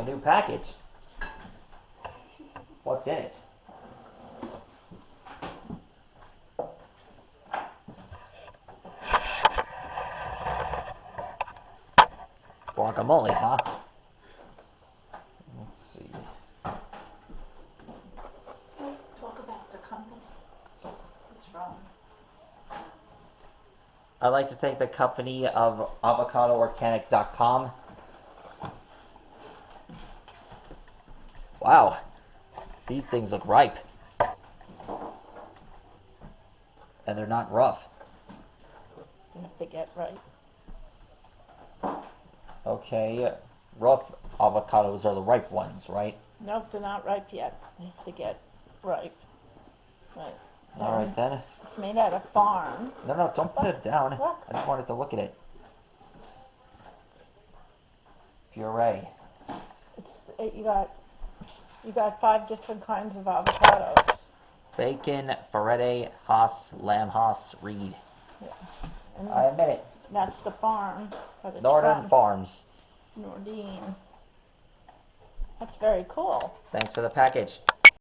new package. What's in it? Guacamole, huh? Let's see. Talk about the company. What's wrong? I'd like to thank the company of avocadoorganic.com. Wow, these things look ripe. And they're not rough. You have to get right. Okay, rough avocados are the ripe ones, right? Nope, they're not ripe yet. They have to get ripe. Right. Alright then. It's made at a farm. No, don't put it down. Look. I just wanted to look at it. Puree. It's you got 5 different kinds of avocados. Bacon, Ferrette, Haas, Lamb Haas, Reed. Yeah. And I admit it. that's the farm. But it's Northern from Farms. Nordine. That's very cool. Thanks for the package.